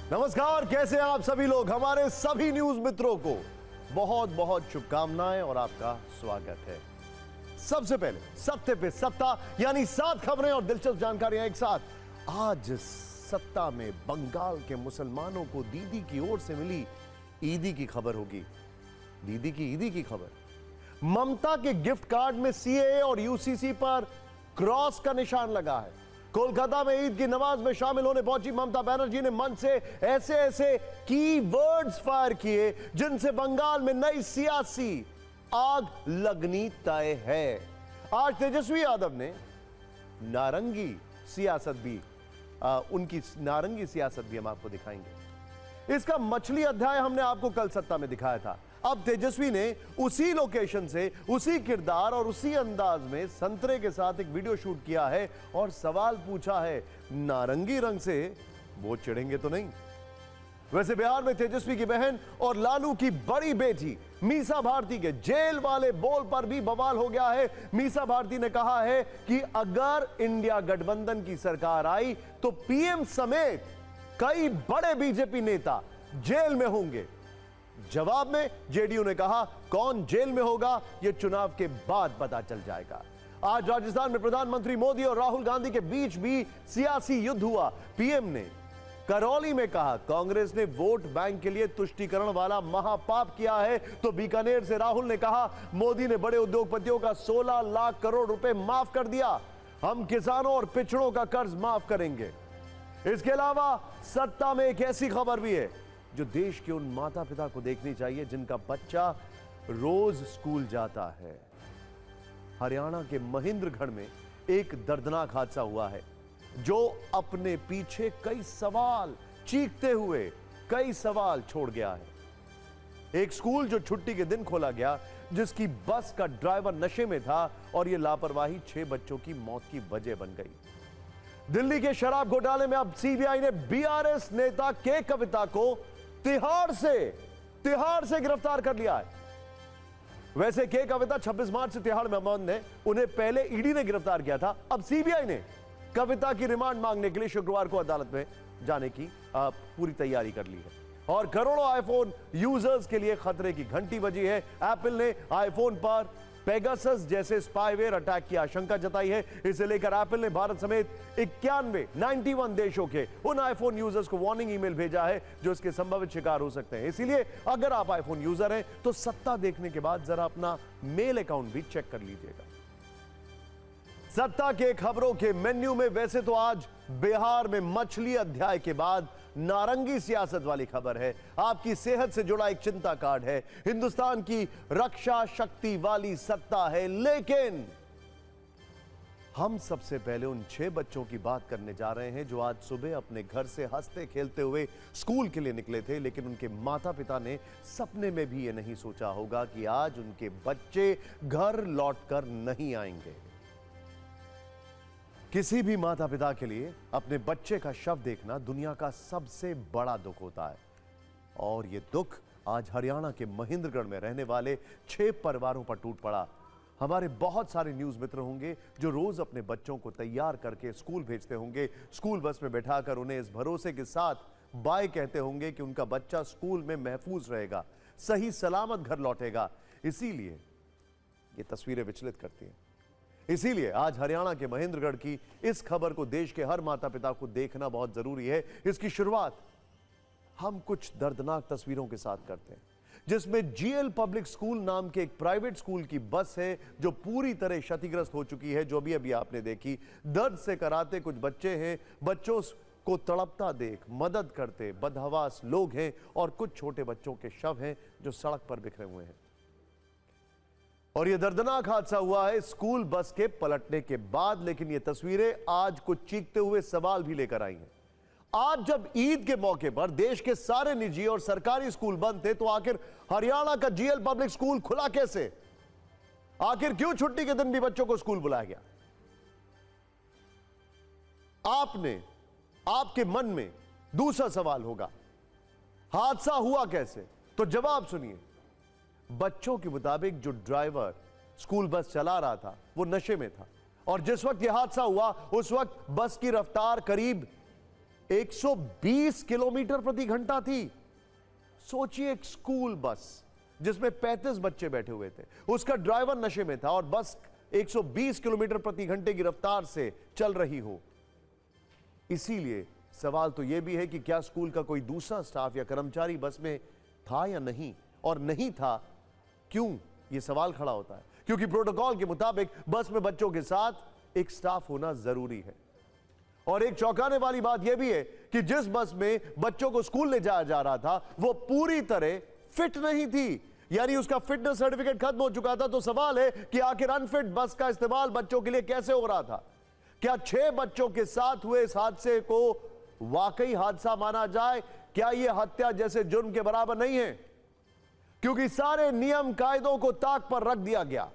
नमस्कार, कैसे हैं आप सभी लोग। हमारे सभी न्यूज मित्रों को बहुत बहुत शुभकामनाएं और आपका स्वागत है। सबसे पहले सत्य पे सत्ता, यानी 7 खबरें और दिलचस्प जानकारियां एक साथ। आज सत्ता में बंगाल के मुसलमानों को दीदी की ओर से मिली ईदी की खबर होगी। दीदी की ईदी की खबर। ममता के गिफ्ट कार्ड में सीएए और यूसीसी पर क्रॉस का निशान लगा है। कोलकाता में ईद की नमाज में शामिल होने पहुंची ममता बनर्जी ने मंच से ऐसे ऐसे की वर्ड्स फायर किए जिनसे बंगाल में नई सियासी आग लगनी तय है। आज तेजस्वी यादव ने नारंगी सियासत भी उनकी नारंगी सियासत भी हम आपको दिखाएंगे। इसका मछली अध्याय हमने आपको कल सत्ता में दिखाया था। अब तेजस्वी ने उसी लोकेशन से, उसी किरदार और उसी अंदाज में संतरे के साथ एक वीडियो शूट किया है और सवाल पूछा है, नारंगी रंग से वो चिढ़ेंगे तो नहीं? वैसे बिहार में तेजस्वी की बहन और लालू की बड़ी बेटी मीसा भारती के जेल वाले बोल पर भी बवाल हो गया है। मीसा भारती ने कहा है कि अगर इंडिया गठबंधन की सरकार आई तो पीएम समेत कई बड़े बीजेपी नेता जेल में होंगे। जवाब में जेडीयू ने कहा, कौन जेल में होगा यह चुनाव के बाद पता चल जाएगा। आज राजस्थान में प्रधानमंत्री मोदी और राहुल गांधी के बीच भी सियासी युद्ध हुआ। पीएम ने करौली में कहा, कांग्रेस ने वोट बैंक के लिए तुष्टीकरण वाला महापाप किया है, तो बीकानेर से राहुल ने कहा, मोदी ने बड़े उद्योगपतियों का 16 लाख करोड़ रुपए माफ कर दिया, हम किसानों और पिछड़ों का कर्ज माफ करेंगे। इसके अलावा सत्ता में एक ऐसी खबर भी है जो देश के उन माता पिता को देखनी चाहिए जिनका बच्चा रोज स्कूल जाता है। हरियाणा के महेंद्रगढ़ में एक दर्दनाक हादसा हुआ है जो अपने पीछे कई सवाल चीखते हुए कई सवाल छोड़ गया है। एक स्कूल जो छुट्टी के दिन खोला गया, जिसकी बस का ड्राइवर नशे में था और यह लापरवाही 6 बच्चों की मौत की वजह बन गई। दिल्ली के शराब घोटाले में अब सीबीआई ने बीआरएस नेता के कविता को तिहाड़ से गिरफ्तार कर लिया है। वैसे के कविता 26 मार्च से तिहाड़ में बंद है। उन्हें पहले ईडी ने गिरफ्तार किया था। अब सीबीआई ने कविता की रिमांड मांगने के लिए शुक्रवार को अदालत में जाने की पूरी तैयारी कर ली है। और करोड़ों आईफोन यूजर्स के लिए खतरे की घंटी बजी है। एप्पल ने आईफोन पर पेगासस जैसे स्पाईवेयर अटैक की आशंका जताई है। इसे लेकर एप्पल ने भारत समेत 91 देशों के उन आईफोन यूजर्स को वार्निंग ईमेल भेजा है जो इसके संभावित शिकार हो सकते हैं। इसीलिए अगर आप आईफोन यूजर हैं तो सत्ता देखने के बाद जरा अपना मेल अकाउंट भी चेक कर लीजिएगा। सत्ता के खबरों के मेन्यू में वैसे तो आज बिहार में मछली अध्याय के बाद नारंगी सियासत वाली खबर है। आपकी सेहत से जुड़ा एक चिंता कार्ड है। हिंदुस्तान की रक्षा शक्ति वाली सत्ता है। लेकिन हम सबसे पहले उन 6 बच्चों की बात करने जा रहे हैं जो आज सुबह अपने घर से हंसते खेलते हुए स्कूल के लिए निकले थे, लेकिन उनके माता पिता ने सपने में भी यह नहीं सोचा होगा कि आज उनके बच्चे घर लौटकर नहीं आएंगे। किसी भी माता पिता के लिए अपने बच्चे का शव देखना दुनिया का सबसे बड़ा दुख होता है। और यह दुख आज हरियाणा के महेंद्रगढ़ में रहने वाले 6 परिवारों पर टूट पड़ा। हमारे बहुत सारे न्यूज मित्र होंगे जो रोज अपने बच्चों को तैयार करके स्कूल भेजते होंगे। स्कूल बस में बैठाकर उन्हें इस भरोसे के साथ बाय कहते होंगे कि उनका बच्चा स्कूल में महफूज रहेगा, सही सलामत घर लौटेगा। इसीलिए ये तस्वीरें विचलित करती हैं। इसीलिए आज हरियाणा के महेंद्रगढ़ की इस खबर को देश के हर माता पिता को देखना बहुत जरूरी है। इसकी शुरुआत हम कुछ दर्दनाक तस्वीरों के साथ करते हैं, जिसमें जीएल पब्लिक स्कूल नाम के एक प्राइवेट स्कूल की बस है जो पूरी तरह क्षतिग्रस्त हो चुकी है, जो अभी आपने देखी। दर्द से कराते कुछ बच्चे हैं, बच्चों को तड़पता देख मदद करते बदहवास लोग हैं और कुछ छोटे बच्चों के शव हैं जो सड़क पर बिखरे हुए हैं। और यह दर्दनाक हादसा हुआ है स्कूल बस के पलटने के बाद। लेकिन यह तस्वीरें आज कुछ चीखते हुए सवाल भी लेकर आई हैं। आज जब ईद के मौके पर देश के सारे निजी और सरकारी स्कूल बंद थे, तो आखिर हरियाणा का जीएल पब्लिक स्कूल खुला कैसे? आखिर क्यों छुट्टी के दिन भी बच्चों को स्कूल बुलाया गया? आपके मन में दूसरा सवाल होगा, हादसा हुआ कैसे? तो जवाब सुनिए। बच्चों के मुताबिक जो ड्राइवर स्कूल बस चला रहा था वो नशे में था और जिस वक्त यह हादसा हुआ उस वक्त बस की रफ्तार करीब 120 किलोमीटर प्रति घंटा थी। सोचिए, एक स्कूल बस जिसमें 35 बच्चे बैठे हुए थे, उसका ड्राइवर नशे में था और बस 120 किलोमीटर प्रति घंटे की रफ्तार से चल रही हो। इसीलिए सवाल तो यह भी है कि क्या स्कूल का कोई दूसरा स्टाफ या कर्मचारी बस में था या नहीं, और नहीं था क्यों, यह सवाल खड़ा होता है। क्योंकि प्रोटोकॉल के मुताबिक बस में बच्चों के साथ एक स्टाफ होना जरूरी है। और एक चौंकाने वाली बात यह भी है कि जिस बस में बच्चों को स्कूल ले जाया जा रहा था वो पूरी तरह फिट नहीं थी, यानी उसका फिटनेस सर्टिफिकेट खत्म हो चुका था। तो सवाल है कि आखिर अनफिट बस का इस्तेमाल बच्चों के लिए कैसे हो रहा था। क्या 6 बच्चों के साथ हुए इस हादसे को वाकई हादसा माना जाए? क्या यह हत्या जैसे जुर्म के बराबर नहीं है? क्योंकि सारे नियम कायदों को ताक पर रख दिया गया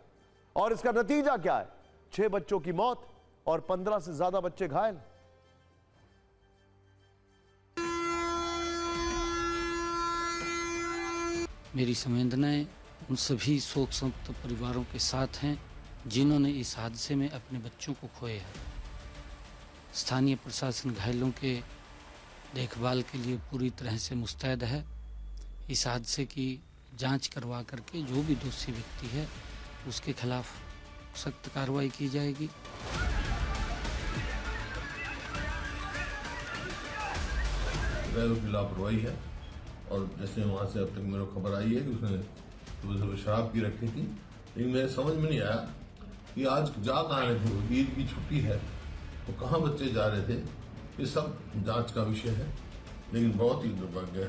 और इसका नतीजा क्या है? 6 बच्चों की मौत और 15 से ज्यादा बच्चे घायल। मेरी संवेदनाएं उन सभी शोक संतप्त परिवारों के साथ हैं जिन्होंने इस हादसे में अपने बच्चों को खोया है। स्थानीय प्रशासन घायलों के देखभाल के लिए पूरी तरह से मुस्तैद है। इस हादसे की जांच करवा करके जो भी दोषी व्यक्ति है उसके खिलाफ सख्त कार्रवाई की जाएगी। ड्राइवर की लापरवाही है और जैसे वहाँ से अब तक मेरे को खबर आई है कि उसने सुबह शराब पी रखी थी, लेकिन मेरे समझ में नहीं आया कि आज जा कहाँ रहे थे। ईद की छुट्टी है तो कहाँ बच्चे जा रहे थे, ये सब जांच का विषय है, लेकिन बहुत ही दुर्भाग्य है।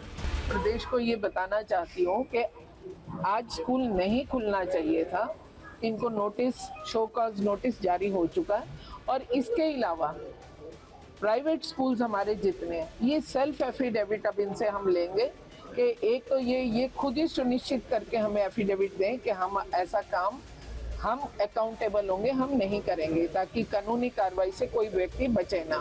प्रदेश को ये बताना चाहती हूँ कि आज स्कूल नहीं खुलना चाहिए था। इनको नोटिस, शो कॉज नोटिस जारी हो चुका है और इसके अलावा प्राइवेट स्कूल्स हमारे जितने हैं, ये सेल्फ एफिडेविट अब इनसे हम लेंगे कि एक तो ये खुद ही सुनिश्चित करके हमें एफिडेविट दें कि हम ऐसा काम हम अकाउंटेबल होंगे, हम नहीं करेंगे, ताकि कानूनी कार्रवाई से कोई व्यक्ति बचे ना।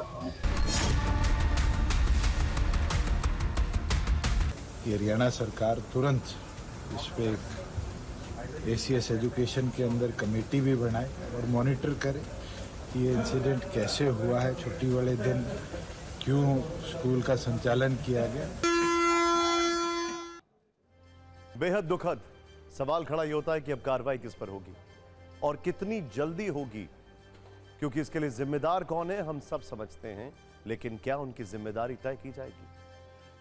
हरियाणा सरकार तुरंत इस पे एक एसीएस एजुकेशन के अंदर कमेटी भी बनाए और मॉनिटर करे कि ये इंसिडेंट कैसे हुआ है, छुट्टी वाले दिन क्यों स्कूल का संचालन किया गया। बेहद दुखद सवाल खड़ा ये होता है कि अब कार्रवाई किस पर होगी और कितनी जल्दी होगी, क्योंकि इसके लिए जिम्मेदार कौन है हम सब समझते हैं, लेकिन क्या उनकी जिम्मेदारी तय की जाएगी?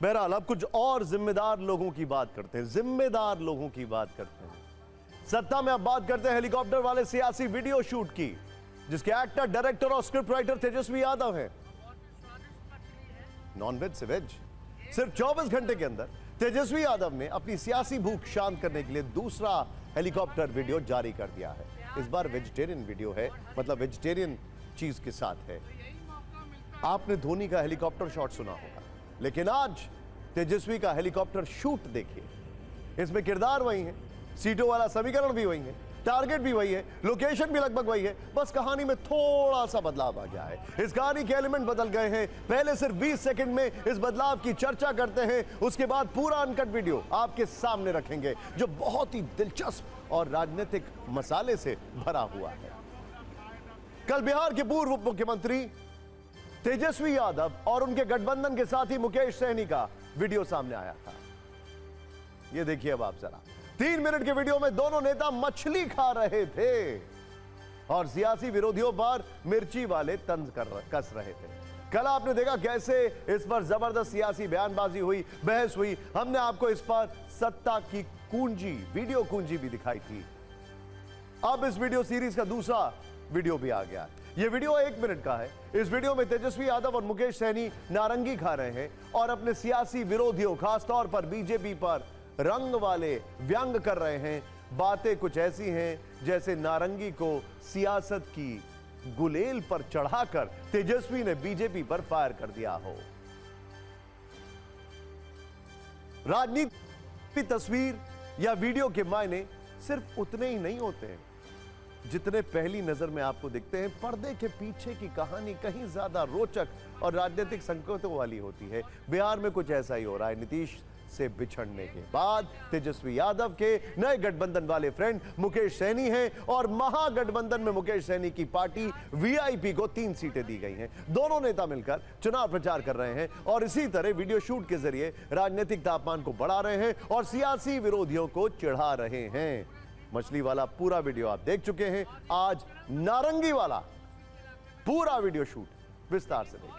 बहरहाल अब कुछ और जिम्मेदार लोगों की बात करते हैं, जिम्मेदार लोगों की बात करते हैं। सत्ता में अब बात करते हैं हेलीकॉप्टर वाले सियासी वीडियो शूट की, जिसके एक्टर, डायरेक्टर और स्क्रिप्ट राइटर तेजस्वी यादव हैं। नॉनवेज से वेज, सिर्फ 24 घंटे के अंदर तेजस्वी यादव ने अपनी सियासी भूख शांत करने के लिए दूसरा हेलीकॉप्टर वीडियो जारी कर दिया है। इस बार वेजिटेरियन वीडियो है, मतलब वेजिटेरियन चीज के साथ है। आपने धोनी का हेलीकॉप्टर शॉट सुना होगा, लेकिन आज तेजस्वी का हेलीकॉप्टर शूट देखिए। इसमें किरदार वही है, सीटों वाला समीकरण भी वही है, टारगेट भी वही है, लोकेशन भी लगभग वही है, बस कहानी में थोड़ा सा बदलाव आ गया है। इस कहानी के एलिमेंट बदल गए हैं। पहले सिर्फ 20 सेकंड में इस बदलाव की चर्चा करते हैं, उसके बाद पूरा अनकट वीडियो आपके सामने रखेंगे, जो बहुत ही दिलचस्प और राजनीतिक मसाले से भरा हुआ है। कल बिहार के पूर्व उप मुख्यमंत्री तेजस्वी यादव और उनके गठबंधन के साथी मुकेश सहनी का वीडियो सामने आया था। यह देखिए अब आप जरा। 3 मिनट के वीडियो में दोनों नेता मछली खा रहे थे और सियासी विरोधियों पर मिर्ची वाले तंज कस रहे थे। कल आपने देखा कैसे इस पर जबरदस्त सियासी बयानबाजी हुई, बहस हुई। हमने आपको इस पर सत्ता की कुंजी, वीडियो कुंजी भी दिखाई थी। अब इस वीडियो सीरीज का दूसरा वीडियो भी आ गया। यह वीडियो 1 मिनट का है। इस वीडियो में तेजस्वी यादव और मुकेश सहनी नारंगी खा रहे हैं और अपने सियासी विरोधियों, खासतौर पर बीजेपी पर रंग वाले व्यंग कर रहे हैं। बातें कुछ ऐसी हैं जैसे नारंगी को सियासत की गुलेल पर चढ़ाकर तेजस्वी ने बीजेपी पर फायर कर दिया हो। राजनीति तस्वीर या वीडियो के मायने सिर्फ उतने ही नहीं होते हैं जितने पहली नजर में आपको दिखते हैं। पर्दे के पीछे की कहानी कहीं ज्यादा रोचक और राजनीतिक संकेतों वाली होती है। बिहार में कुछ ऐसा ही हो रहा है। नीतीश से बिछड़ने के बाद तेजस्वी यादव के नए गठबंधन वाले फ्रेंड मुकेश सहनी हैं और महागठबंधन में मुकेश सहनी की पार्टी वीआईपी को 3 सीटें दी गई हैं। दोनों नेता मिलकर चुनाव प्रचार कर रहे हैं और इसी तरह वीडियो शूट के जरिए राजनीतिक तापमान को बढ़ा रहे हैं और सियासी विरोधियों को चिढ़ा रहे हैं। मछली वाला पूरा वीडियो आप देख चुके हैं, आज नारंगी वाला पूरा वीडियो शूट विस्तार से देखें।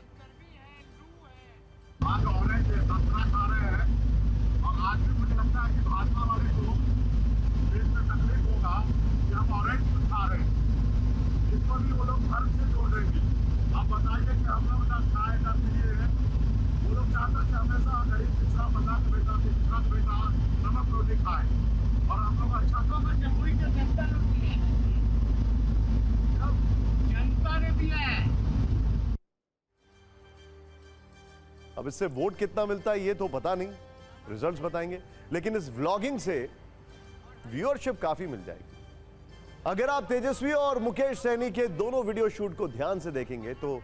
आज ऑरेंज संतरा खा रहे हैं और आज भी मुझे लगता है कि भाजपा वाले को देश में तकलीफ होगा कि हम ऑरेंज खा रहे हैं। इसको भी वो लोग घर से जोड़ देंगे। आप बताइए कि हम लोग ना खाए ना पिए, वो लोग चाहते हैं हमेशा गरीब पिछड़ा बेटा नमक रोटी खाए और हम लोग अच्छा तो मैं जमुई के जनता ने दिया है। अब इससे वोट कितना मिलता है ये तो पता नहीं, रिजल्ट्स बताएंगे, लेकिन इस व्लॉगिंग से व्यूअरशिप काफी मिल जाएगी। अगर आप तेजस्वी और मुकेश सहनी के दोनों वीडियो शूट को ध्यान से देखेंगे तो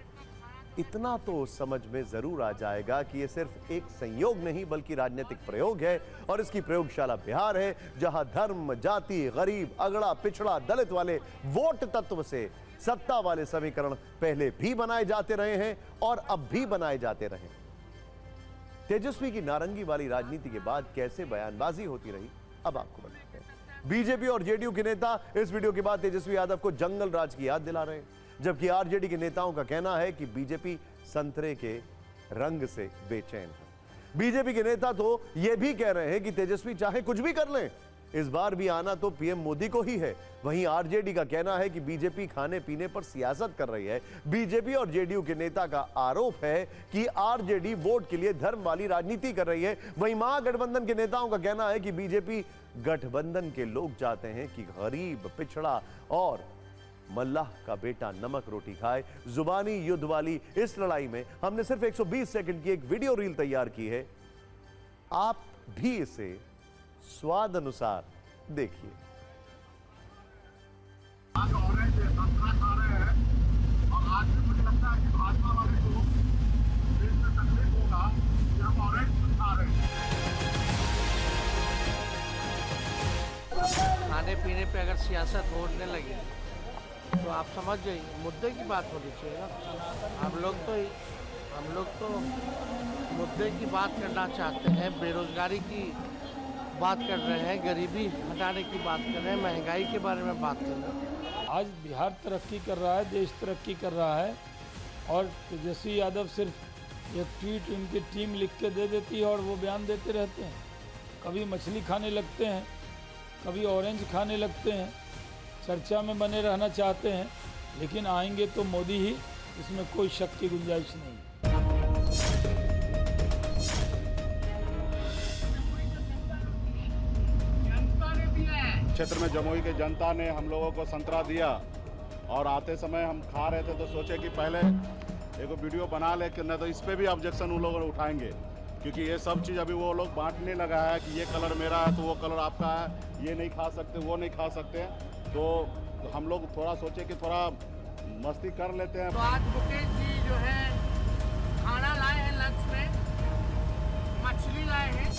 इतना तो समझ में जरूर आ जाएगा कि यह सिर्फ एक संयोग नहीं बल्कि राजनीतिक प्रयोग है और इसकी प्रयोगशाला बिहार है, जहां धर्म, जाति, गरीब, अगड़ा, पिछड़ा, दलित वाले वोट तत्व से सत्ता वाले समीकरण पहले भी बनाए जाते रहे हैं और अब भी बनाए जाते रहे। तेजस्वी की नारंगी वाली राजनीति के बाद कैसे बयानबाजी होती रही, अब आपको बताते हैं। बीजेपी और जेडीयू के नेता इस वीडियो के बाद तेजस्वी यादव को जंगल राज की याद दिला रहे हैं, जबकि आरजेडी के नेताओं का कहना है कि बीजेपी संतरे के रंग से बेचैन है। बीजेपी के नेता तो यह भी कह रहे हैं कि तेजस्वी चाहे कुछ भी कर लें, इस बार भी आना तो पीएम मोदी को ही है। वहीं आरजेडी का कहना है कि बीजेपी खाने पीने पर सियासत कर रही है। बीजेपी और जेडीयू के नेता का आरोप है कि आरजेडी वोट के लिए धर्म वाली राजनीति कर रही है। वहीं महागठबंधन के नेताओं का कहना है कि बीजेपी गठबंधन के लोग चाहते हैं कि गरीब, पिछड़ा और मल्लाह का बेटा नमक रोटी खाए। जुबानी युद्ध वाली इस लड़ाई में हमने सिर्फ 120 सेकंड की एक वीडियो रील तैयार की है, आप भी इसे स्वाद अनुसार देखिए। आज ऑरेंज संतरा खा रहे हैं और आज भी मुझे लगता है कि भाजपा वाले को देश में तकलीफ होगा कि हम ऑरेंज खा रहे हैं। खाने पीने पे अगर सियासत होने लगी तो आप समझ जाइए मुद्दे की बात होनी चाहिए ना। हम लोग तो मुद्दे की बात करना चाहते हैं, बेरोजगारी की बात कर रहे हैं, गरीबी हटाने की बात कर रहे हैं, महंगाई के बारे में बात कर रहे हैं। आज बिहार तरक्की कर रहा है, देश तरक्की कर रहा है और तेजस्वी यादव सिर्फ एक ट्वीट उनकी टीम लिख के दे देती है और वो बयान देते रहते हैं। कभी मछली खाने लगते हैं, कभी ऑरेंज खाने लगते हैं, चर्चा में बने रहना चाहते हैं, लेकिन आएंगे तो मोदी ही, इसमें कोई शक की गुंजाइश नहीं। क्षेत्र में जमुई के जनता ने हम लोगों को संतरा दिया और आते समय हम खा रहे थे तो सोचे कि पहले एक वीडियो बना ले कि न तो इस पे भी ऑब्जेक्शन उन लोगों ने उठाएंगे, क्योंकि ये सब चीज़ अभी वो लोग बांटने लगा है कि ये कलर मेरा है तो वो कलर आपका है, ये नहीं खा सकते, वो नहीं खा सकते। तो हम लोग थोड़ा सोचे कि थोड़ा मस्ती कर लेते हैं। तो आज मुकेश जी जो है खाना लाए हैं, लंच में मछली लाए हैं,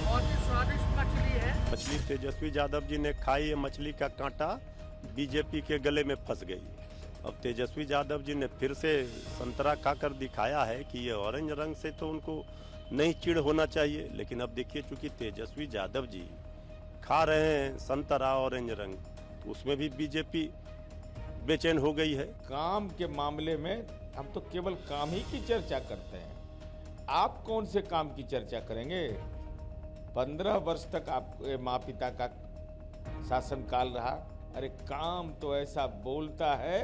बहुत ही स्वादिष्ट मछली है। मछली तेजस्वी यादव जी ने खाई, ये मछली का कांटा बीजेपी के गले में फंस गई। अब तेजस्वी यादव जी ने फिर से संतरा खाकर दिखाया है कि ये ऑरेंज रंग से तो उनको नहीं चिढ़ होना चाहिए, लेकिन अब देखिए चूंकि तेजस्वी यादव जी खा रहे हैं संतरा ऑरेंज रंग, तो उसमें भी बीजेपी बेचैन हो गई है। काम के मामले में हम तो केवल काम ही की चर्चा करते हैं, आप कौन से काम की चर्चा करेंगे? 15 वर्ष तक आपके माँ पिता का शासनकाल रहा। अरे काम तो ऐसा बोलता है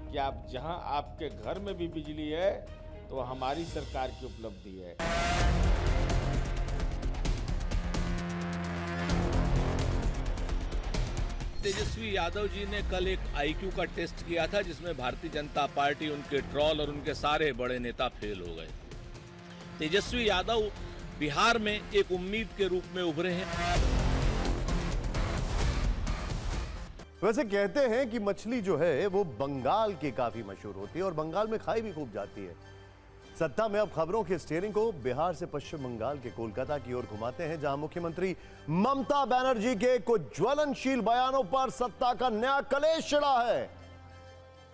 कि आप जहां आपके घर में भी बिजली है तो हमारी सरकार की उपलब्धि है। तेजस्वी यादव जी ने कल एक आईक्यू का टेस्ट किया था जिसमें भारतीय जनता पार्टी, उनके ट्रॉल और उनके सारे बड़े नेता फेल हो गए। तेजस्वी यादव बिहार में एक उम्मीद के रूप में उभरे हैं। वैसे कहते हैं कि मछली जो है वो बंगाल की काफी मशहूर होती है और बंगाल में खाई भी खूब जाती है। सत्ता में अब खबरों के स्टीयरिंग को बिहार से पश्चिम बंगाल के कोलकाता की ओर घुमाते हैं, जहां मुख्यमंत्री ममता बनर्जी के कुछ ज्वलनशील बयानों पर सत्ता का नया कलेश छिड़ा है।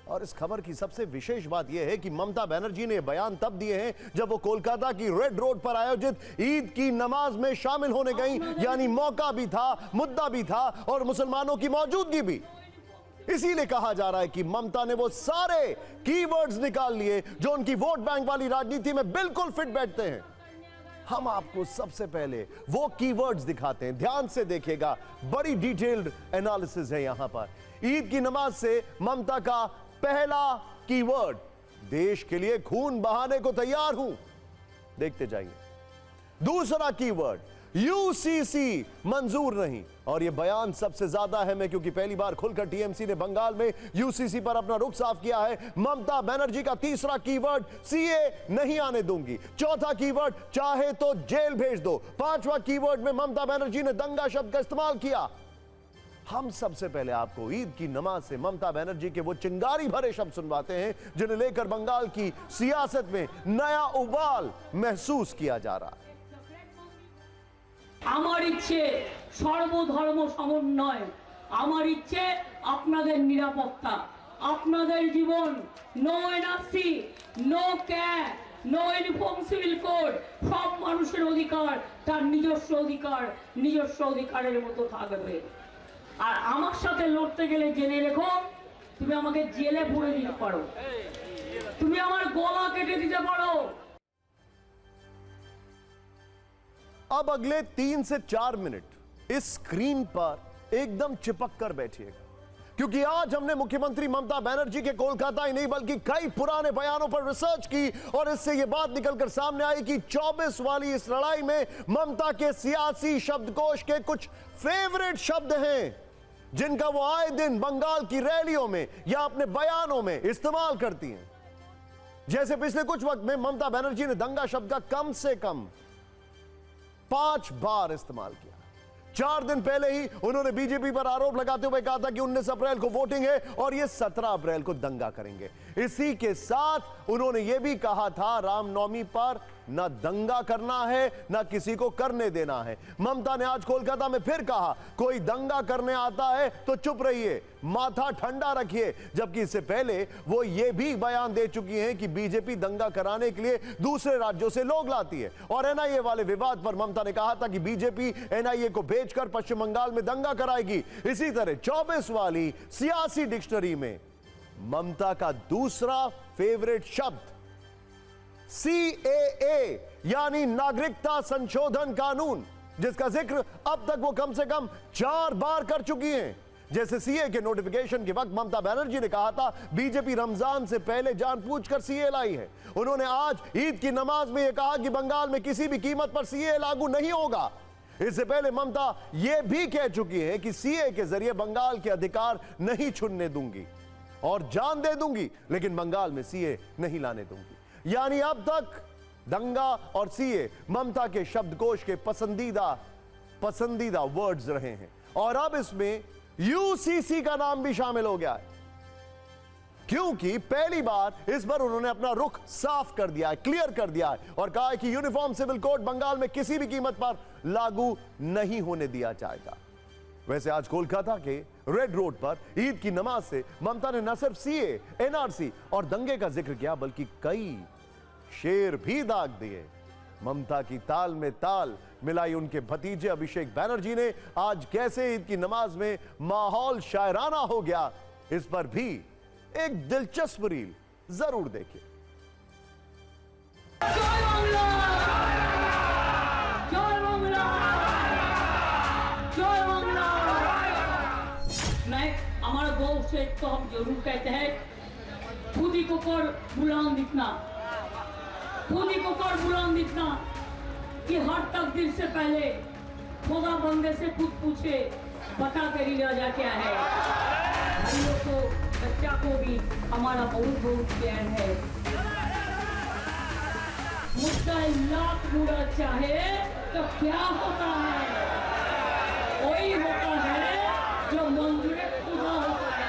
और इस खबर की सबसे विशेष बात यह है कि ममता बनर्जी ने बयान तब दिए हैं जब वो कोलकाता की रेड रोड पर आयोजित ईद की नमाज में शामिल होने गई, यानी मौका भी था, मुद्दा भी था और मुसलमानों की मौजूदगी भी। इसीलिए कहा जा रहा है कि ममता ने वो सारे कीवर्ड्स निकाल लिए जो उनकी वोट बैंक वाली राजनीति में बिल्कुल फिट बैठते हैं। हम आपको सबसे पहले वो कीवर्ड्स दिखाते हैं, ध्यान से देखिएगा, बड़ी डिटेल्ड एनालिसिस है यहां पर। ईद की नमाज से ममता का पहला कीवर्ड, देश के लिए खून बहाने को तैयार हूं। देखते जाइए। दूसरा कीवर्ड, यूसीसी मंजूर नहीं। और यह बयान सबसे ज्यादा है, क्योंकि पहली बार खुलकर टीएमसी ने बंगाल में यूसीसी पर अपना रुख साफ किया है। ममता बनर्जी का तीसरा कीवर्ड, सीए नहीं आने दूंगी। चौथा कीवर्ड, चाहे तो जेल भेज दो। पांचवा कीवर्ड में ममता बनर्जी ने दंगा शब्द का इस्तेमाल किया। हम सबसे पहले आपको ईद की नमाज से ममता बनर्जी के वो चिंगारी भरे शब्द सुनवाते हैं जिन्हें लेकर बंगाल की सियासत में नया उबाल महसूस किया जा रहा है। আমার ইচ্ছে সর্বধর্ম সমন্বয়, আমার ইচ্ছে আপনাদের নিরাপত্তা, আপনাদের জীবন, নো এনআরসি, নো ক্যাট, নো ইউনিফর্ম সিভিল কোড, সব মানুষের অধিকার তার নিজস্ব অধিকার, নিজস্ব অধিকারের মতো থাকবে। আর আমার সাথে লড়তে গেলে জেনে রেখো, তুমি আমাকে জেলে পুরে দিতে পারো, তুমি আমার গলা কেটে দিতে পারো। अब अगले 3 से 4 मिनट इस स्क्रीन पर एकदम चिपक कर बैठिएगा, क्योंकि आज हमने मुख्यमंत्री ममता बनर्जी के कोलकाता ही नहीं बल्कि कई पुराने बयानों पर रिसर्च की और इससे यह बात निकलकर सामने आई कि 24 वाली इस लड़ाई में ममता के सियासी शब्दकोश के कुछ फेवरेट शब्द हैं जिनका वो आए दिन बंगाल की रैलियों में या अपने बयानों में इस्तेमाल करती हैं। जैसे पिछले कुछ वक्त में ममता बनर्जी ने दंगा शब्द का कम से कम 5 बार इस्तेमाल किया। 4 दिन पहले ही उन्होंने बीजेपी पर आरोप लगाते हुए कहा था कि 19 अप्रैल को वोटिंग है और ये 17 अप्रैल को दंगा करेंगे। इसी के साथ उन्होंने ये भी कहा था रामनवमी पर ना दंगा करना है ना किसी को करने देना है। ममता ने आज कोलकाता में फिर कहा, कोई दंगा करने आता है तो चुप रहिए, माथा ठंडा रखिए। जबकि इससे पहले वो ये भी बयान दे चुकी हैं कि बीजेपी दंगा कराने के लिए दूसरे राज्यों से लोग लाती है। और एनआईए वाले विवाद पर ममता ने कहा था कि बीजेपी एनआईए को भेजकर पश्चिम बंगाल में दंगा कराएगी। इसी तरह 24 वाली सियासी डिक्शनरी में ममता का दूसरा फेवरेट शब्द सीएए यानी नागरिकता संशोधन कानून, जिसका जिक्र अब तक वो कम से कम 4 बार कर चुकी हैं। जैसे सीए के नोटिफिकेशन के वक्त ममता बनर्जी ने कहा था बीजेपी रमजान से पहले जानबूझकर सीए लाई है। उन्होंने आज ईद की नमाज में यह कहा कि बंगाल में किसी भी कीमत पर सीए लागू नहीं होगा। इससे पहले ममता यह भी कह चुकी है कि सीए के जरिए बंगाल के अधिकार नहीं छुनने दूंगी और जान दे दूंगी, लेकिन बंगाल में सीए नहीं लाने दूंगी। यानी अब तक दंगा और सीए ममता के शब्दकोश के पसंदीदा वर्ड्स रहे हैं और अब इसमें यूसीसी का नाम भी शामिल हो गया है, क्योंकि पहली बार इस पर उन्होंने अपना रुख साफ कर दिया है, क्लियर कर दिया है और कहा है कि यूनिफॉर्म सिविल कोड बंगाल में किसी भी कीमत पर लागू नहीं होने दिया जाएगा। वैसे आज कोलकाता के रेड रोड पर ईद की नमाज से ममता ने न सिर्फ सीए, एनआरसी और दंगे का जिक्र किया बल्कि कई शेर भी दाग दिए। ममता की ताल में ताल मिलाई उनके भतीजे अभिषेक बनर्जी ने। आज कैसे ईद की नमाज में माहौल शायराना हो गया, इस पर भी एक दिलचस्प रील जरूर देखिए। हमारा गौ से तो हम जरूर कहते हैं खुदी को कर बुलंद इतना, खुदी को कर बुलंद इतना कि हर तकदीर से पहले खुदा बंदे से खुद पूछे बता तेरी राजा क्या है। भाइयों को, बच्चा को भी हमारा बहुत बहुत प्यार है। मुद्दा लाख बुरा चाहे तो क्या होता है, वही होता है जो मंजूर खुदा होता है।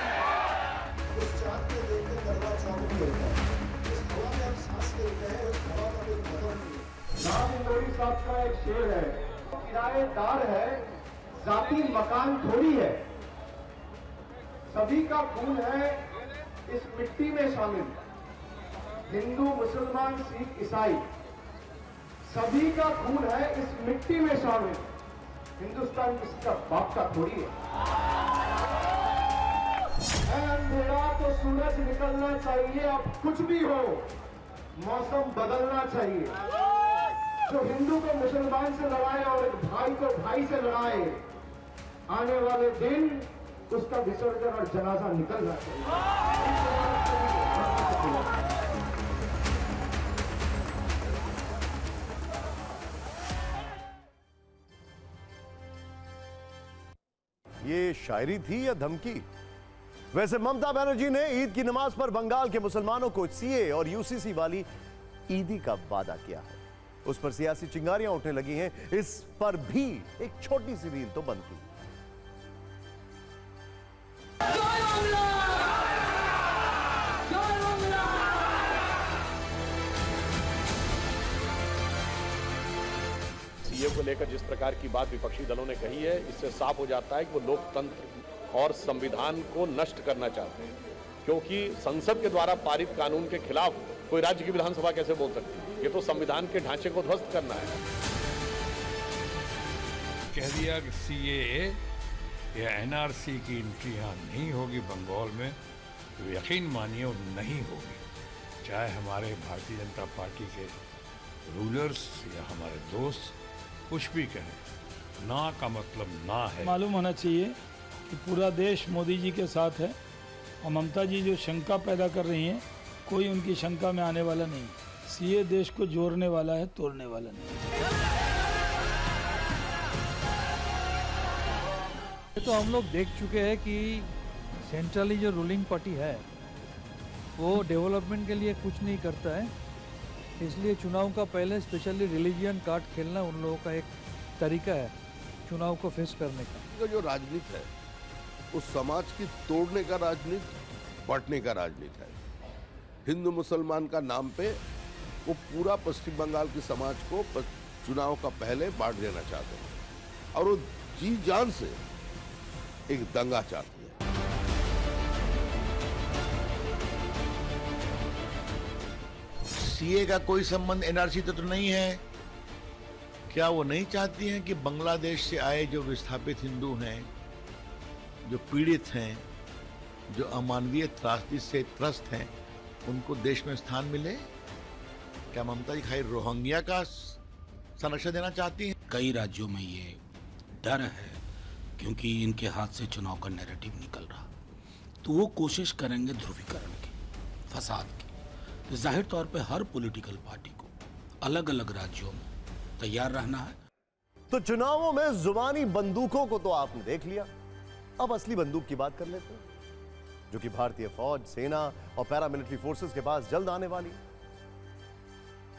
उस चाँद को देखकर दरबार चालू होता है। इस हवा में आप सांस राम इंदौरी साहब का एक शेर है, किराएदार है, जाती मकान थोड़ी है, सभी का खून है इस मिट्टी में शामिल, हिंदू मुसलमान सिख ईसाई सभी का खून है इस मिट्टी में शामिल, हिंदुस्तान किसी का बाप का थोड़ी है। अंधेरा तो सूरज निकलना चाहिए, अब कुछ भी हो मौसम बदलना चाहिए। जो हिंदू को मुसलमान से लड़ाए और एक भाई को भाई से लड़ाए, आने वाले दिन उसका विसर्जन और जनाजा निकलना चाहिए। ये शायरी थी या धमकी? वैसे ममता बनर्जी ने ईद की नमाज पर बंगाल के मुसलमानों को सीए और यूसीसी वाली ईदी का वादा किया है। उस पर सियासी चिंगारियां उठने लगी हैं। इस पर भी एक छोटी सी रील तो बनती। सीए को लेकर जिस प्रकार की बात विपक्षी दलों ने कही है, इससे साफ हो जाता है कि वो लोकतंत्र और संविधान को नष्ट करना चाहते हैं, क्योंकि संसद के द्वारा पारित कानून के खिलाफ कोई राज्य की विधानसभा कैसे बोल सकती है? ये तो संविधान के ढांचे को ध्वस्त करना है। कह दिया कि सीए या एनआरसी की एंट्री यहाँ नहीं होगी बंगाल में, तो यकीन मानिए वो नहीं होगी। चाहे हमारे भारतीय जनता पार्टी के रूलर्स या हमारे दोस्त कुछ भी कहें, ना का मतलब ना है। मालूम होना चाहिए कि पूरा देश मोदी जी के साथ है और ममता जी जो शंका पैदा कर रही हैं, कोई उनकी शंका में आने वाला नहीं। सीए देश को जोड़ने वाला है, तोड़ने वाला नहीं। तो हम लोग देख चुके हैं कि सेंट्रली जो रूलिंग पार्टी है वो डेवलपमेंट के लिए कुछ नहीं करता है, इसलिए चुनाव का पहले स्पेशली रिलीजियन कार्ड खेलना उन लोगों का एक तरीका है चुनाव को फेस करने का। जो राजनीति है उस समाज की तोड़ने का राजनीति, बांटने का राजनीति है। हिंदू मुसलमान का नाम पे वो पूरा पश्चिम बंगाल के समाज को चुनाव का पहले बांट देना चाहते हैं और वो जी जान से एक दंगा चाहती है। सीए का कोई संबंध एनआरसी तो नहीं है। क्या वो नहीं चाहती हैं कि बांग्लादेश से आए जो विस्थापित हिंदू हैं, जो पीड़ित हैं, जो अमानवीय त्रासदी से त्रस्त हैं, उनको देश में स्थान मिले? क्या ममता जी खाली रोहिंग्या का संरक्षण देना चाहती हैं? कई राज्यों में ये डर है क्योंकि इनके हाथ से चुनाव का नैरेटिव निकल रहा, तो वो कोशिश करेंगे ध्रुवीकरण की, फसाद की। तो जाहिर तौर पे हर पॉलिटिकल पार्टी को अलग अलग राज्यों में तैयार रहना है। तो चुनावों में जुबानी बंदूकों को तो आपने देख लिया, अब असली बंदूक की बात कर लेते हैं, जो कि भारतीय फौज, सेना और पैरामिलिट्री फोर्सेस के पास जल्द आने वाली है।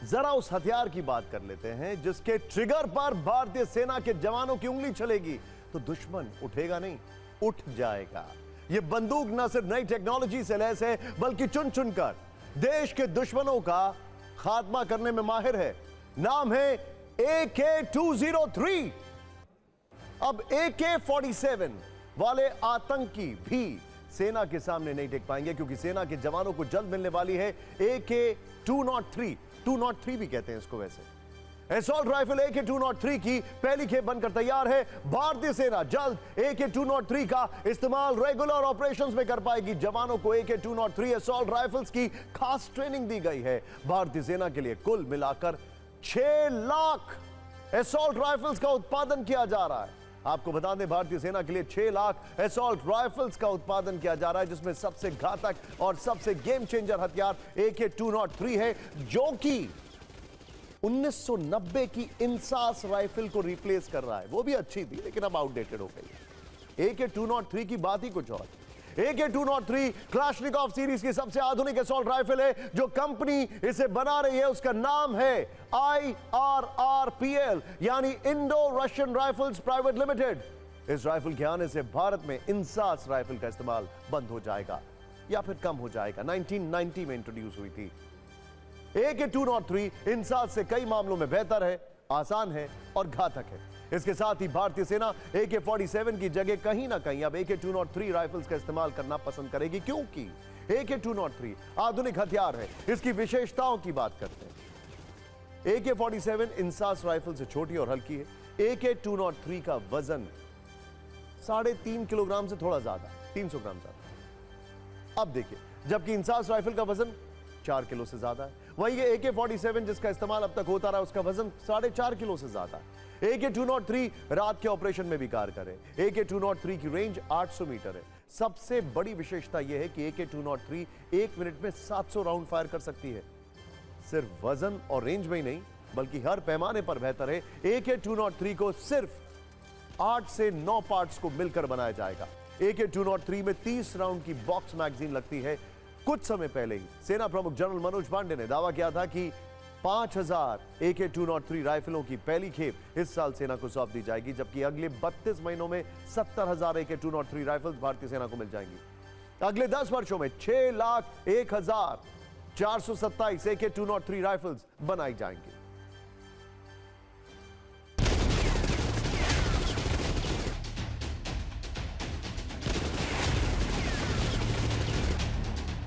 जरा उस हथियार की बात कर लेते हैं जिसके ट्रिगर पर भारतीय सेना के जवानों की उंगली चलेगी तो दुश्मन उठेगा नहीं, उठ जाएगा। यह बंदूक न सिर्फ नई टेक्नोलॉजी से लैस है, बल्कि चुन चुनकर देश के दुश्मनों का खात्मा करने में माहिर है। नाम है AK-203। अब AK-47 वाले आतंकी भी सेना के सामने नहीं टिक पाएंगे, क्योंकि सेना के जवानों को जल्द मिलने वाली है AK-203। 203 भी कहते हैं इसको। वैसे असॉल्ट राइफल AK-203 की पहली खेप बनकर तैयार है। भारतीय सेना जल्द AK-203 का इस्तेमाल रेगुलर ऑपरेशंस में कर पाएगी। जवानों को AK-203 असॉल्ट राइफल्स की खास ट्रेनिंग दी गई है। भारतीय सेना के लिए कुल मिलाकर 6 लाख असॉल्ट राइफल्स का उत्पादन किया जा रहा है। आपको बता दें, भारतीय सेना के लिए 6 लाख असॉल्ट राइफल्स का उत्पादन किया जा रहा है, जिसमें सबसे घातक और सबसे गेम चेंजर हथियार AK-203 है, जो कि 1990 की इंसास राइफल को रिप्लेस कर रहा है। वो भी अच्छी थी लेकिन अब आउटडेटेड हो गई। AK-203 की बात ही कुछ और। AK-203 क्लाशनिकोव सीरीज की सबसे आधुनिक असॉल्ट राइफल है। जो कंपनी इसे बना रही है उसका नाम है IRRPL, यानी Indo Russian rifles private limited. इस राइफल के आने से भारत में इंसास राइफल का इस्तेमाल बंद हो जाएगा या फिर कम हो जाएगा। 1990 में इंट्रोड्यूस हुई थी। AK-203 इंसास से कई मामलों में बेहतर है, आसान है और घातक है। इसके साथ ही भारतीय सेना AK-47 की जगह कहीं ना कहीं अब AK-203 राइफल्स का इस्तेमाल करना पसंद करेगी, क्योंकि AK-203 आधुनिक हथियार है। इसकी विशेषताओं की बात करते हैं। AK-47 इंसास राइफल से छोटी और हल्की है। AK-203 का वजन 3.5 किलोग्राम से थोड़ा ज्यादा, 300 ग्राम ज्यादा। अब देखिए, जबकि इंसास राइफल का वजन 4 किलो से ज्यादा है, वहीं ये AK-47 जिसका इस्तेमाल अब तक होता रहा उसका वजन 4.5 किलो से ज्यादा है। AK-203 रात के ऑपरेशन में भी कार्य करे। AK-203 की रेंज 800 मीटर है। सबसे बड़ी विशेषता यह है कि AK-203 1 मिनट में 700 राउंड फायर कर सकती है। सिर्फ वजन और रेंज में ही नहीं, बल्कि हर पैमाने पर बेहतर है। AK-203 को सिर्फ 8 से 9 पार्ट्स को मिलकर बनाया जाएगा। AK-203 में 30 राउंड की बॉक्स मैगजीन लगती है। कुछ समय पहले ही सेना प्रमुख जनरल मनोज पांडे ने दावा किया था कि 5000 AK-203 राइफलों की पहली खेप इस साल सेना को सौंप दी जाएगी, जबकि अगले 32 महीनों में 70,000 AK-203 राइफल्स भारतीय सेना को मिल जाएंगी। अगले 10 वर्षों में 6,01,427 AK-203 राइफल्स बनाई जाएंगी।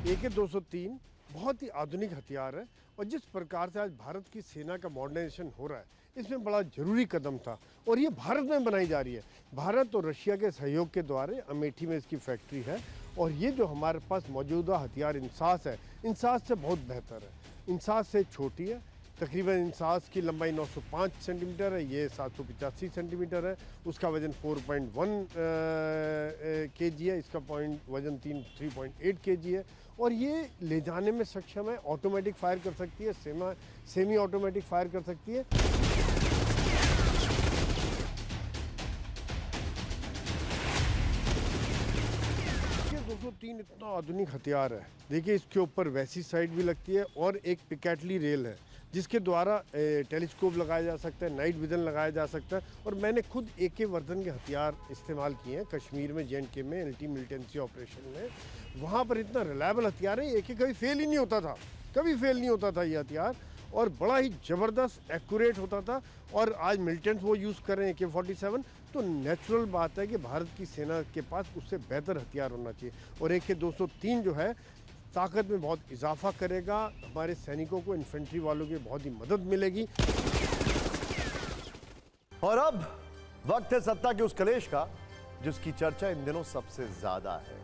AK-203 बहुत ही आधुनिक हथियार है और जिस प्रकार से आज भारत की सेना का मॉडर्नाइजेशन हो रहा है, इसमें बड़ा जरूरी कदम था और ये भारत में बनाई जा रही है। भारत और रशिया के सहयोग के द्वारा अमेठी में इसकी फैक्ट्री है और ये जो हमारे पास मौजूदा हथियार इंसास है, इंसास से बहुत बेहतर है। इंसास से छोटी है, तकरीबन इंसास की लंबाई 905 सेंटीमीटर है, ये 785 सेंटीमीटर है। उसका वजन 4.1 kg है, इसका वजन 3.8 kg है और ये ले जाने में सक्षम है। ऑटोमेटिक फायर कर सकती है, सेमी ऑटोमेटिक फायर कर सकती है। AK-203 इतना आधुनिक हथियार है। देखिए, इसके ऊपर वैसी साइड भी लगती है और एक पिकेटली रेल है जिसके द्वारा टेलीस्कोप लगाया जा सकता है, नाइट विजन लगाया जा सकता है। और मैंने खुद AK वर्जन के हथियार इस्तेमाल किए हैं कश्मीर में, JNK में, एंटी मिलिटेंसी ऑपरेशन में। वहाँ पर इतना रिलायबल हथियार है, AK कभी फेल ही नहीं होता था, कभी फेल नहीं होता था ये हथियार, और बड़ा ही ज़बरदस्त एक्यूरेट होता था। और आज मिलिटेंट्स वो यूज़ कर रहे हैं AK-47, तो नेचुरल बात है कि भारत की सेना के पास उससे बेहतर हथियार होना चाहिए। और AK-203 जो है ताकत में बहुत इजाफा करेगा, हमारे सैनिकों को, इन्फेंट्री वालों की बहुत ही मदद मिलेगी। और अब वक्त है सत्ता के उस कलेश का जिसकी चर्चा इन दिनों सबसे ज्यादा है।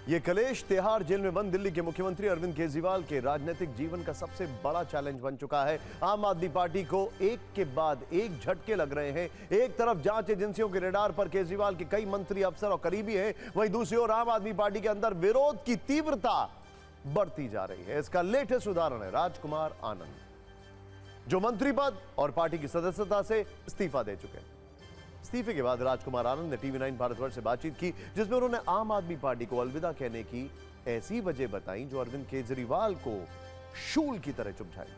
यह कलेश तिहाड़ जेल में बंद दिल्ली के मुख्यमंत्री अरविंद केजरीवाल के राजनीतिक जीवन का सबसे बड़ा चैलेंज बन चुका है। आम आदमी पार्टी को एक के बाद एक झटके लग रहे हैं। एक तरफ जांच एजेंसियों के रडार पर केजरीवाल के कई मंत्री, अफसर और करीबी हैं, वहीं दूसरी ओर आम आदमी पार्टी के अंदर विरोध की तीव्रता बढ़ती जा रही है। इसका लेटेस्ट उदाहरण है राजकुमार आनंद, जो मंत्री पद और पार्टी की सदस्यता से इस्तीफा दे चुके हैं। इस्तीफे के बाद राजकुमार आनंद ने TV9 भारतवर्ष से बातचीत की, जिसमें उन्होंने आम आदमी पार्टी को अलविदा कहने की ऐसी वजह बताई जो अरविंद केजरीवाल को शूल की तरह चुभ जाएगी।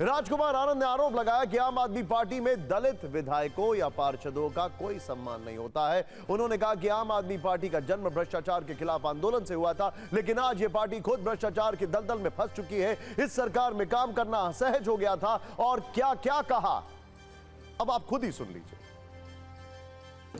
राजकुमार आनंद ने आरोप लगाया कि आम आदमी पार्टी में दलित विधायकों या पार्षदों का कोई सम्मान नहीं होता है। उन्होंने कहा कि आम आदमी पार्टी का जन्म भ्रष्टाचार के खिलाफ आंदोलन से हुआ था, लेकिन आज यह पार्टी खुद भ्रष्टाचार के दलदल में फंस चुकी है। इस सरकार में काम करना असहज हो गया था। और क्या क्या कहा, अब आप खुद ही सुन लीजिए।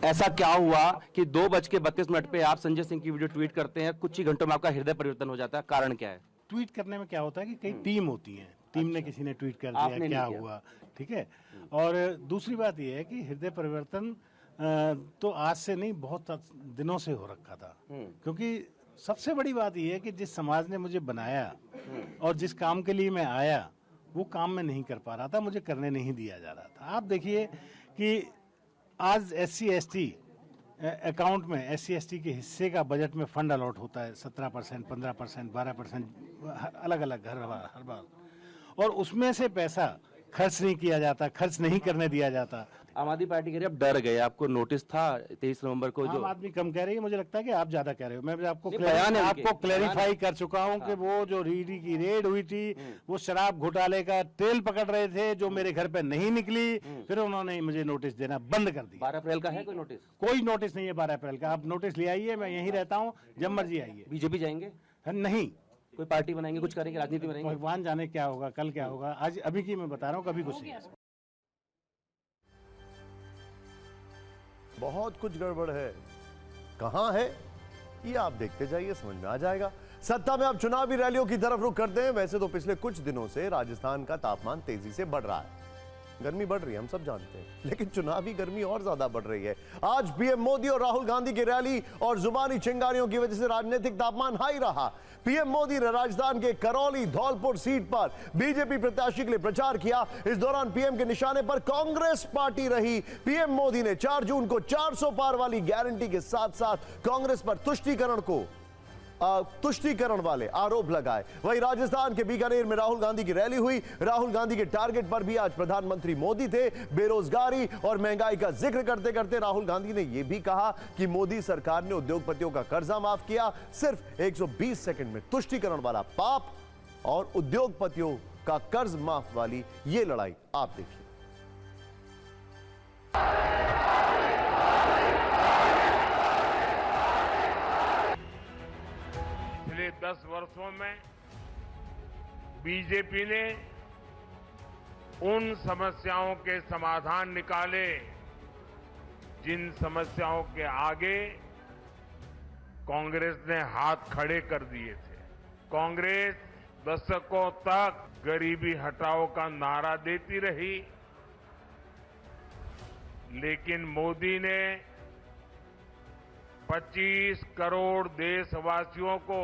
ऐसा क्या हुआ कि 2:32 पे आप संजय सिंह की वीडियो ट्वीट करते हैं, कुछ ही घंटों में आपका हृदय परिवर्तन हो जाता है, कारण क्या है? ट्वीट करने में क्या होता है कि कई टीम होती है, टीम ने किसी ने ट्वीट कर दिया, क्या हुआ, ठीक है। और दूसरी बात यह है कि हृदय परिवर्तन तो आज से नहीं, बहुत दिनों से हो रखा था। क्योंकि सबसे बड़ी बात यह है कि जिस समाज ने मुझे बनाया और जिस काम के लिए मैं आया, वो काम मैं नहीं कर पा रहा था, मुझे करने नहीं दिया जा रहा था। आप देखिए कि आज SC/ST अकाउंट में SC/ST के हिस्से का बजट में फंड अलॉट होता है 17%, 15%, 12%, अलग अलग हर बार, और उसमें से पैसा खर्च नहीं किया जाता, खर्च नहीं करने दिया जाता। आम आदमी पार्टी कह रही है अब डर गए, आपको नोटिस था 23 नवंबर को। जो आम आदमी कम कह रही है, मुझे लगता है कि आप ज्यादा कह रहे हो। मैं आपको क्लैरिफाई कर चुका हूं कि वो जो ईडी की रेड हुई थी, वो शराब घोटाले का तेल पकड़ रहे थे, जो मेरे घर पे नहीं निकली, फिर उन्होंने मुझे नोटिस देना बंद कर दिया। 12 अप्रैल का है कोई नोटिस? कोई नोटिस नहीं है 12 अप्रैल का। आप नोटिस ले आइए, मैं यहीं रहता हूँ, जब मर्जी आइए। बीजेपी जाएंगे? नहीं, कोई पार्टी बनाएंगे, कुछ करेंगे, राजनीति बनाएंगे? भगवान जाने क्या होगा, कल क्या होगा। आज अभी की मैं बता रहा हूँ, कभी कुछ नहीं। बहुत कुछ गड़बड़ है। कहां है ये आप देखते जाइए, समझ में आ जाएगा। सत्ता में अब चुनावी रैलियों की तरफ रुख करते हैं। वैसे तो पिछले कुछ दिनों से राजस्थान का तापमान तेजी से बढ़ रहा है, गर्मी बढ़ रही है, हम सब जानते हैं, लेकिन चुनावी गर्मी और ज्यादा बढ़ रही है। आज पीएम मोदी और राहुल गांधी की रैली और जुबानी चिंगारियों की वजह से राजनीतिक तापमान हाई रहा। पीएम मोदी ने राजस्थान के करौली धौलपुर सीट पर बीजेपी प्रत्याशी के लिए प्रचार किया। इस दौरान पीएम के निशाने पर कांग्रेस पार्टी रही। पीएम मोदी ने 4 जून को 400 पार वाली गारंटी के साथ साथ कांग्रेस पर तुष्टीकरण वाले आरोप लगाए। वहीं राजस्थान के बीकानेर में राहुल गांधी की रैली हुई। राहुल गांधी के टारगेट पर भी आज प्रधानमंत्री मोदी थे। बेरोजगारी और महंगाई का जिक्र करते करते राहुल गांधी ने यह भी कहा कि मोदी सरकार ने उद्योगपतियों का कर्जा माफ किया। सिर्फ 120 सेकंड में तुष्टीकरण वाला पाप और उद्योगपतियों का कर्ज माफ वाली यह लड़ाई आप देखिए। पिछले 10 वर्षों में बीजेपी ने उन समस्याओं के समाधान निकाले जिन समस्याओं के आगे कांग्रेस ने हाथ खड़े कर दिए थे। कांग्रेस दशकों तक गरीबी हटाओ का नारा देती रही, लेकिन मोदी ने 25 करोड़ देशवासियों को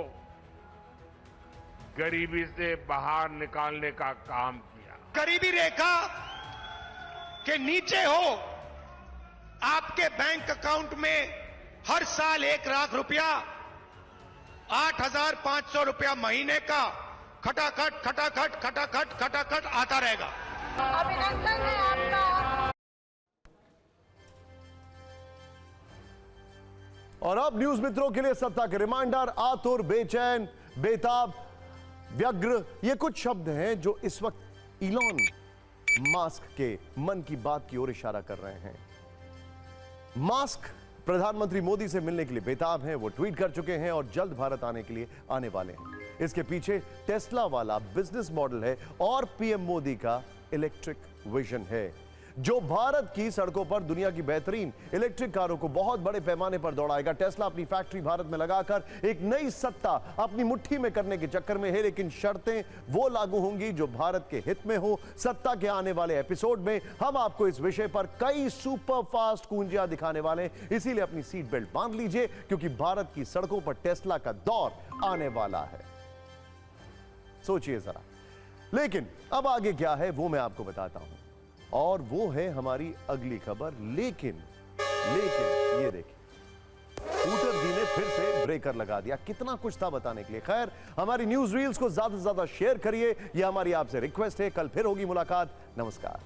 गरीबी से बाहर निकालने का काम किया। गरीबी रेखा के नीचे हो, आपके बैंक अकाउंट में हर साल 1 लाख रुपया, 8,500 रुपया महीने का खटाखट खटाखट खटाखट खटाखट आता रहेगा। अभिनंदन है आपका। और अब न्यूज मित्रों के लिए सत्ता के रिमाइंडर। आतुर, बेचैन, बेताब, व्यग्र, ये कुछ शब्द हैं जो इस वक्त इलॉन मास्क के मन की बात की ओर इशारा कर रहे हैं। मास्क प्रधानमंत्री मोदी से मिलने के लिए बेताब हैं। वो ट्वीट कर चुके हैं और जल्द भारत आने के लिए आने वाले हैं। इसके पीछे टेस्ला वाला बिजनेस मॉडल है और पीएम मोदी का इलेक्ट्रिक विजन है, जो भारत की सड़कों पर दुनिया की बेहतरीन इलेक्ट्रिक कारों को बहुत बड़े पैमाने पर दौड़ाएगा। टेस्ला अपनी फैक्ट्री भारत में लगाकर एक नई सत्ता अपनी मुट्ठी में करने के चक्कर में है, लेकिन शर्तें वो लागू होंगी जो भारत के हित में हो। सत्ता के आने वाले एपिसोड में हम आपको इस विषय पर कई सुपर फास्ट कुंजियां दिखाने वाले हैं, इसीलिए अपनी सीट बेल्ट बांध लीजिए, क्योंकि भारत की सड़कों पर टेस्ला का दौर आने वाला है। सोचिए जरा। लेकिन अब आगे क्या है वो मैं आपको बताता हूं, और वो है हमारी अगली खबर। लेकिन ये देखिए, स्कूटर जी ने फिर से ब्रेकर लगा दिया। कितना कुछ था बताने के लिए। खैर, हमारी न्यूज रील्स को ज्यादा से ज्यादा शेयर करिए, यह हमारी आपसे रिक्वेस्ट है। कल फिर होगी मुलाकात। नमस्कार।